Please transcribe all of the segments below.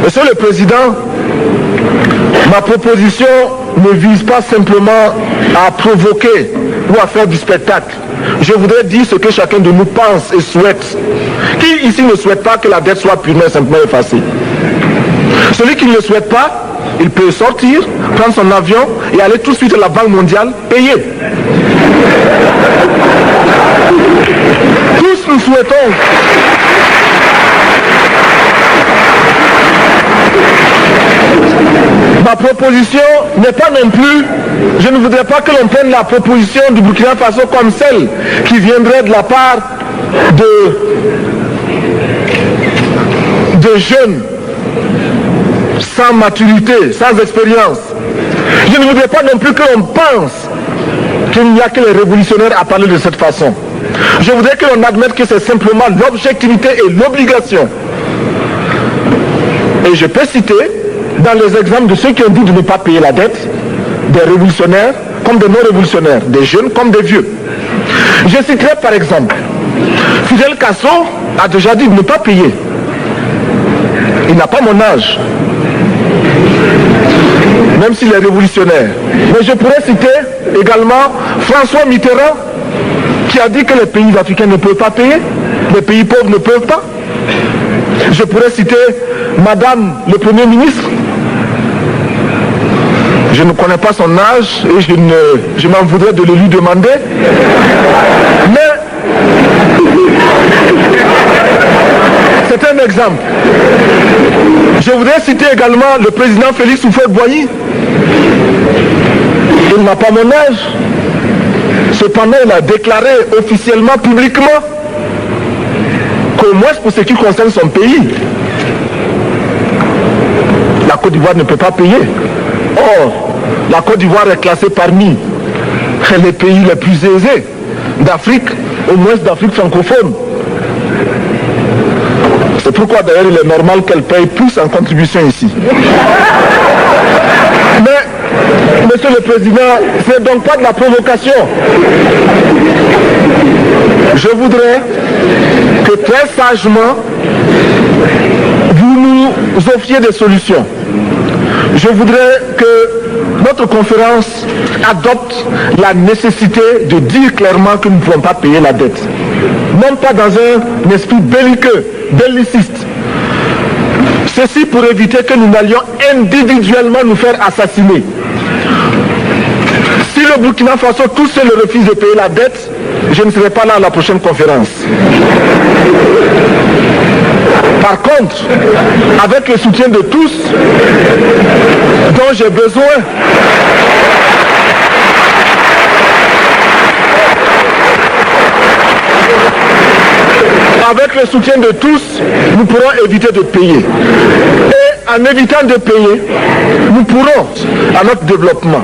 Monsieur le Président, ma proposition ne vise pas simplement à provoquer ou à faire du spectacle. Je voudrais dire ce que chacun de nous pense et souhaite. Qui ici ne souhaite pas que la dette soit purement et simplement effacée? Celui qui ne le souhaite pas, il peut sortir, prendre son avion et aller tout de suite à la Banque mondiale payer. Tous nous souhaitons ma proposition n'est pas non plus, je ne voudrais pas que l'on prenne la proposition du Burkina Faso comme celle qui viendrait de la part de jeunes sans maturité, sans expérience. Je ne voudrais pas non plus que l'on pense qu'il n'y a que les révolutionnaires à parler de cette façon. Je voudrais que l'on admette que c'est simplement l'objectivité et l'obligation. Et je peux citer dans les exemples de ceux qui ont dit de ne pas payer la dette, des révolutionnaires comme des non-révolutionnaires, des jeunes comme des vieux. Je citerai par exemple, Fidel Castro a déjà dit de ne pas payer. Il n'a pas mon âge, même s'il est révolutionnaire. Mais je pourrais citer également François Mitterrand, qui a dit que les pays africains ne peuvent pas payer, les pays pauvres ne peuvent pas. Je pourrais citer Madame le Premier ministre. Je ne connais pas son âge et je m'en voudrais de le lui demander. Mais c'est un exemple. Je voudrais citer également le président Félix Houphouët-Boigny. Il n'a pas mon âge. Cependant, il a déclaré officiellement, publiquement, qu'au moins pour ce qui concerne son pays, la Côte d'Ivoire ne peut pas payer. Or, la Côte d'Ivoire est classée parmi les pays les plus aisés d'Afrique, au moins d'Afrique francophone. C'est pourquoi d'ailleurs il est normal qu'elle paye plus en contribution ici. Mais, Monsieur le Président, ce n'est donc pas de la provocation. Je voudrais que très sagement, vous nous offriez des solutions. Je voudrais que notre conférence adopte la nécessité de dire clairement que nous ne pouvons pas payer la dette. Non pas dans un esprit belliqueux, belliciste. Ceci pour éviter que nous n'allions individuellement nous faire assassiner. Si le Burkina Faso tout seul refuse de payer la dette, je ne serai pas là à la prochaine conférence. Par contre, avec le soutien de tous, dont j'ai besoin, avec le soutien de tous, nous pourrons éviter de payer. Et en évitant de payer, nous pourrons à notre développement.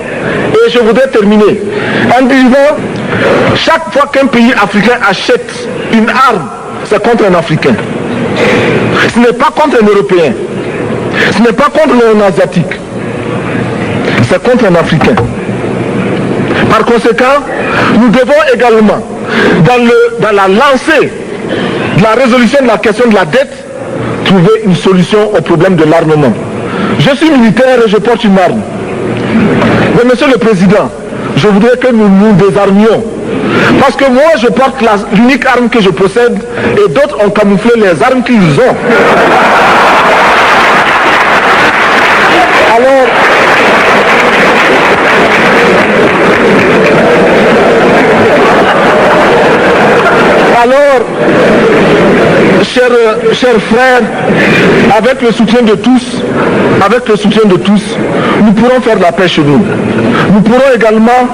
Et je voudrais terminer en disant, chaque fois qu'un pays africain achète une arme, c'est contre un Africain. Ce n'est pas contre un Européen. Ce n'est pas contre un Asiatique. C'est contre un Africain. Par conséquent, nous devons également, dans la lancée de la résolution de la question de la dette, trouver une solution au problème de l'armement. Je suis militaire et je porte une arme. Mais Monsieur le Président, je voudrais que nous nous désarmions. Parce que moi, je porte l'unique arme que je possède et d'autres ont camouflé les armes qu'ils ont. Alors, chers frères, avec le soutien de tous, nous pourrons faire de la paix chez nous. Nous pourrons également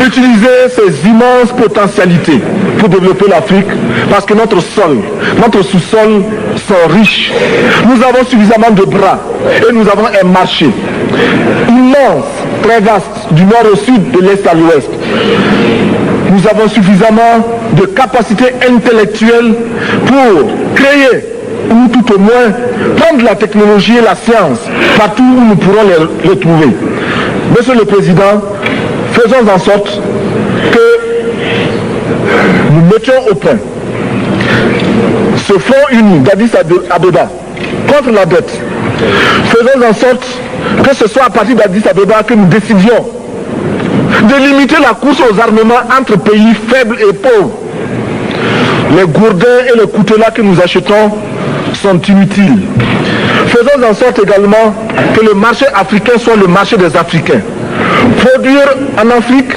utiliser ces immenses potentialités pour développer l'Afrique, parce que notre sous-sol sont riches. Nous avons suffisamment de bras et nous avons un marché immense, très vaste, du nord au sud, de l'est à l'ouest. Nous avons suffisamment de capacités intellectuelles pour créer, ou tout au moins prendre la technologie et la science partout où nous pourrons les trouver. Monsieur le Président, faisons en sorte que nous mettions au point ce front uni d'Addis Abeba contre la dette. Faisons en sorte que ce soit à partir d'Addis Abeba que nous décidions de limiter la course aux armements entre pays faibles et pauvres. Les gourdins et les coutelas que nous achetons sont inutiles. Faisons en sorte également que le marché africain soit le marché des Africains. Produire en Afrique,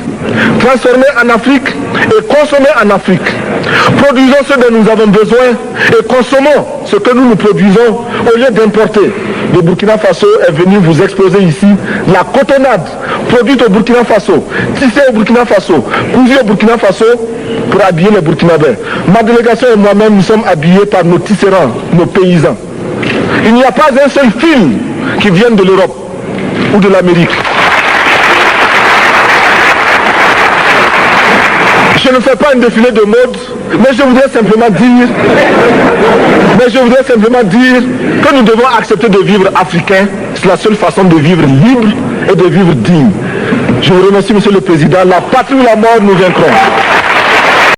transformer en Afrique et consommer en Afrique. Produisons ce dont nous avons besoin et consommons ce que nous produisons au lieu d'importer. Le Burkina Faso est venu vous exposer ici la cotonnade produite au Burkina Faso, tissée au Burkina Faso, cousue au Burkina Faso pour habiller les Burkinabés. Ma délégation et moi-même, nous sommes habillés par nos tisserands, nos paysans. Il n'y a pas un seul fil qui vienne de l'Europe ou de l'Amérique. Je ne fais pas un défilé de mode, mais je voudrais simplement dire que nous devons accepter de vivre africain. C'est la seule façon de vivre libre et de vivre digne. Je vous remercie, Monsieur le Président. La patrie ou la mort, nous vaincrons.